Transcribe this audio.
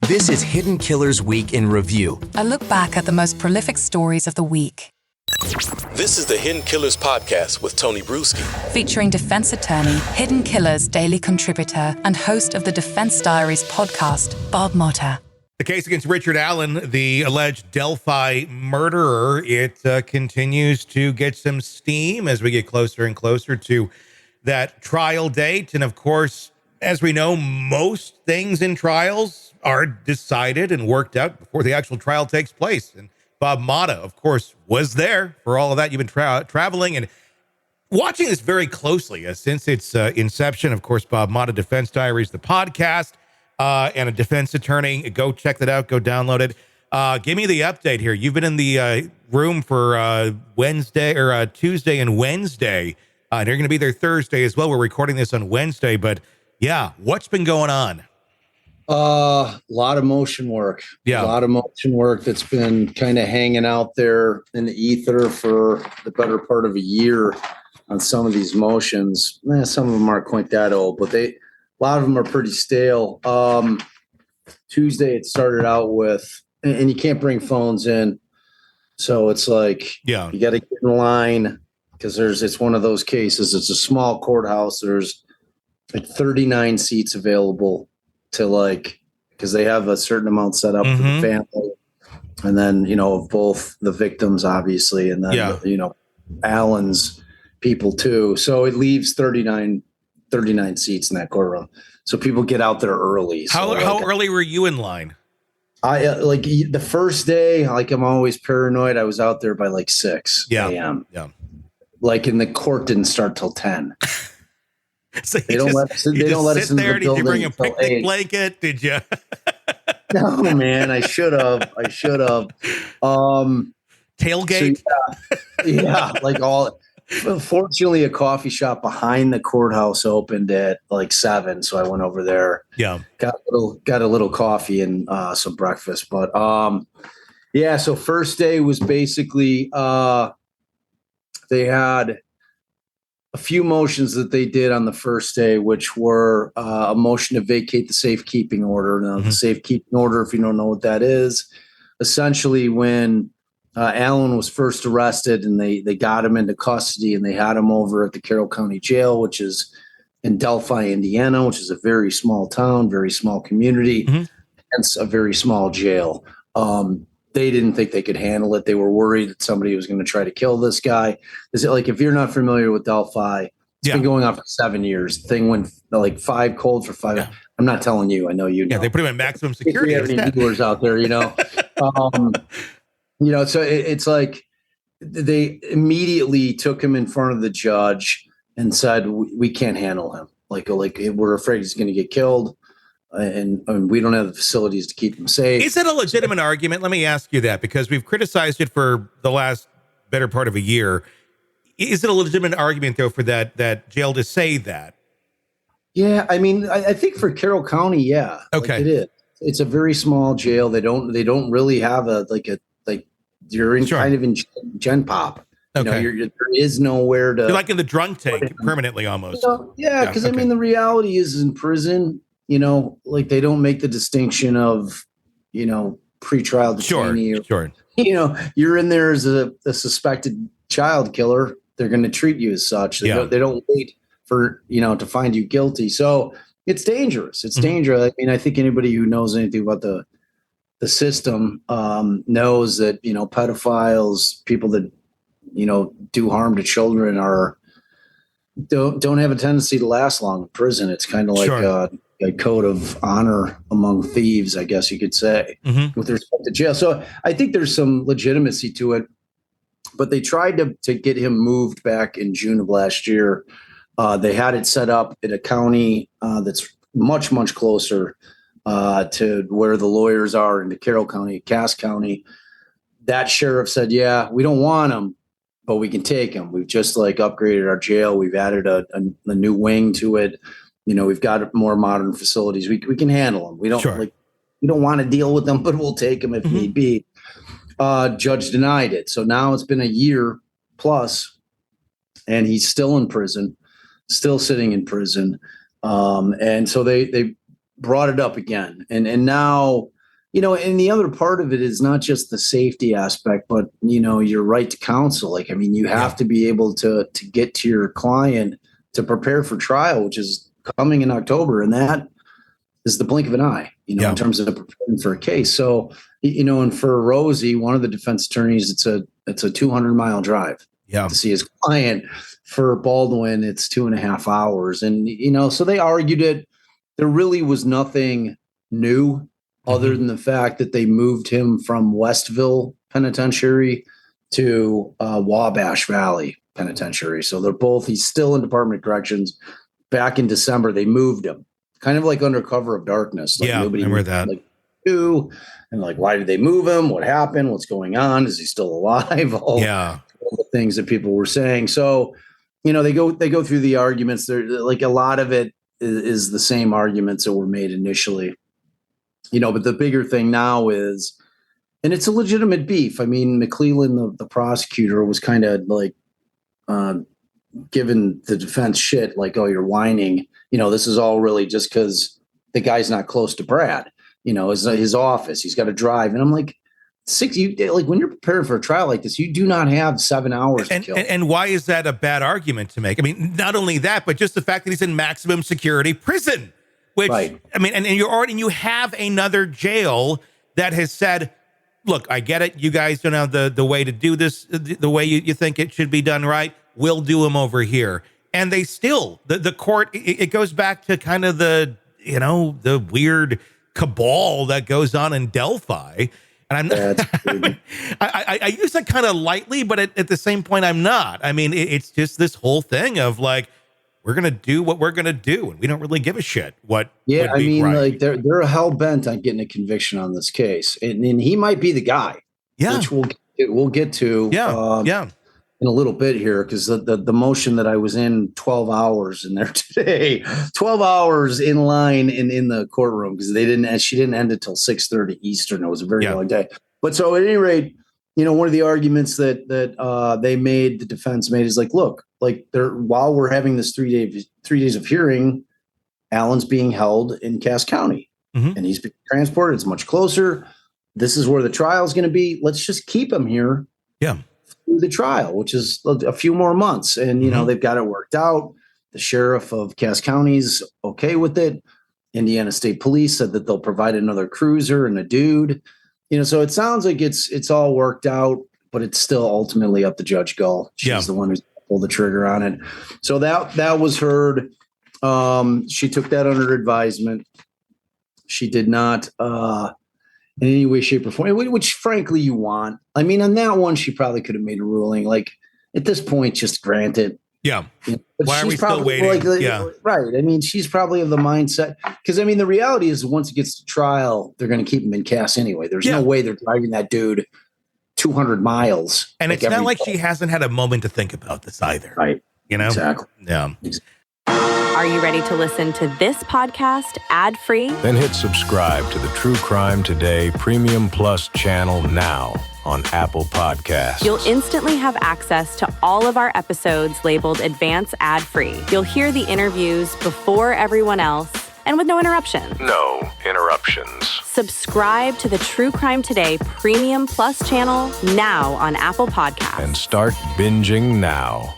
This is Hidden Killers Week in Review. A look back at the most prolific stories of the week. This is the Hidden Killers podcast with Tony Brueski. Featuring defense attorney, Hidden Killers daily contributor, and host of the Defense Diaries podcast, Bob Motta. The case against Richard Allen, the alleged Delphi murderer, it continues to get some steam as we get closer and closer to that trial date. And of course, as we know, most things in trials are decided and worked out before the actual trial takes place. And Bob Motta, of course, was there for all of that. You've been traveling and watching this very closely since its inception. Of course, Bob Motta, Defense Diaries, the podcast, and a defense attorney. Go check that out. Go download it. Give me the update here. You've been in the room for Wednesday or Tuesday and Wednesday. And you're going to be there Thursday as well. We're recording this on Wednesday, but yeah, what's been going on? A lot of motion work. Yeah. A lot of motion work that's been kind of hanging out there in the ether for the better part of a year on some of these motions. Some of them aren't quite that old, but a lot of them are pretty stale. Tuesday, it started out with, and you can't bring phones in. So it's like, you got to get in line because it's one of those cases. It's a small courthouse. There's like 39 seats available to because they have a certain amount set up for the family. And then, of both the victims, obviously, and then, Allen's people too. So it leaves 39 seats in that courtroom. So people get out there early. How early were you in line? I the first day, I'm always paranoid. I was out there by 6 a.m. Yeah. And the court didn't start till 10. So they don't let us in the building. Did you bring a picnic blanket? Did you? No, man. I should have. Tailgate? So fortunately, a coffee shop behind the courthouse opened at 7, so I went over there. Yeah, got a little coffee and some breakfast. But so first day was basically they had a few motions that they did on the first day, which were a motion to vacate the safekeeping order. Now, the safekeeping order, if you don't know what that is, essentially when Allen was first arrested and they got him into custody and they had him over at the Carroll County Jail, which is in Delphi, Indiana, which is a very small town, very small community, hence a very small jail. They didn't think they could handle it. They were worried that somebody was going to try to kill this guy. Is it if you're not familiar with Delphi, it's been going on for 7 years. The thing went 5 cold for 5. Yeah. I'm not telling you. I know you know. Yeah, they put him in maximum security. If you have any dealers out there, so it's they immediately took him in front of the judge and said, we can't handle him. We're afraid he's going to get killed. And we don't have the facilities to keep them safe. Is that a legitimate argument? Let me ask you that, because we've criticized it for the last better part of a year. Is it a legitimate argument, though, for that jail to say that? Yeah, I think for Carroll County, yeah. Okay. It is. It's a very small jail. They don't really have you're in kind of in Gen Pop. Okay. There is nowhere to. You're in the drunk tank permanently almost. Because the reality is in prison, they don't make the distinction of, pretrial detainee. Sure. You're in there as a suspected child killer. They're going to treat you as such. They don't wait for, to find you guilty. So it's dangerous. It's dangerous. I think anybody who knows anything about the system knows that, pedophiles, people that, do harm to children don't have a tendency to last long in prison. It's kind of a code of honor among thieves, I guess you could say, with respect to jail. So I think there's some legitimacy to it, but they tried to get him moved back in June of last year. They had it set up in a county that's much, much closer to where the lawyers are in the Carroll County, Cass County. That sheriff said, yeah, we don't want him, but we can take him. We've just upgraded our jail. We've added a new wing to it. We've got more modern facilities. We can handle them. We don't we don't want to deal with them, but we'll take them if need be. Judge denied it. So now it's been a year plus, and he's still in prison, still sitting in prison. And so they brought it up again. And now and the other part of it is not just the safety aspect, but, your right to counsel. Like, I mean, you have to be able to get to your client to prepare for trial, which is coming in October. And that is the blink of an eye, in terms of preparing for a case. So, and for Rosie, one of the defense attorneys, it's a 200-mile drive to see his client. For Baldwin, it's 2.5 hours. And, so they argued it. There really was nothing new other than the fact that they moved him from Westville Penitentiary to Wabash Valley Penitentiary. So he's still in Department of Corrections. Back in December, they moved him, kind of like under cover of darkness. Like nobody remember that. And why did they move him? What happened? What's going on? Is he still alive? All the things that people were saying. So, they go through the arguments. They're like, a lot of it is the same arguments that were made initially. But the bigger thing now is, and it's a legitimate beef. I mean, McClellan, the prosecutor, was kind of like giving the defense shit, like, oh, you're whining. This is all really just because the guy's not close to Brad. His office. He's got to drive. And I'm like, when you're preparing for a trial like this, you do not have 7 hours to kill. And why is that a bad argument to make? I mean, not only that, but just the fact that he's in maximum security prison. Which, right. I mean, and you have another jail that has said, look, I get it. You guys don't have the way to do this, the way you think it should be done right. We'll do them over here. And they still, the court, it goes back to kind of the weird cabal that goes on in Delphi. And I use that kind of lightly, but at the same point, I'm not. I mean, it's just this whole thing of like, we're going to do what we're going to do, and we don't really give a shit what. Yeah, I mean, like they're hell bent on getting a conviction on this case, and he might be the guy. Yeah, which we'll get to. In a little bit here, because the motion that I was in 12 hours in there today, 12 hours in line in the courtroom, because she didn't end it till 6:30 Eastern. It was a very long day. But so at any rate, one of the arguments that the defense made is like, look, like while we're having this 3 days of hearing, Allen's being held in Cass County, and he's being transported. It's much closer. This is where the trial is going to be. Let's just keep him here. Yeah. Through the trial, which is a few more months. And, they've got it worked out. The sheriff of Cass County's okay with it. Indiana State Police said that they'll provide another cruiser and a dude. So it sounds like it's all worked out, but it's still ultimately up to Judge Gull. She's the one who's pulled the trigger on it. So that was heard. She took that under advisement. She did not in any way, shape, or form, which frankly you want. I mean, on that one, she probably could have made a ruling. Like, at this point, just grant it. Yeah. Why are we still waiting? Right. I mean, she's probably of the mindset, because I mean, the reality is once it gets to trial, they're going to keep him in Cass anyway. There's no way they're driving that dude 200 miles. And it's not like she hasn't had a moment to think about this either. Right. Exactly. Yeah. Are you ready to listen to this podcast ad-free? Then hit subscribe to the True Crime Today Premium Plus channel now on Apple Podcasts. You'll instantly have access to all of our episodes labeled Advance Ad-Free. You'll hear the interviews before everyone else and with no interruptions. No interruptions. Subscribe to the True Crime Today Premium Plus channel now on Apple Podcasts. And start binging now.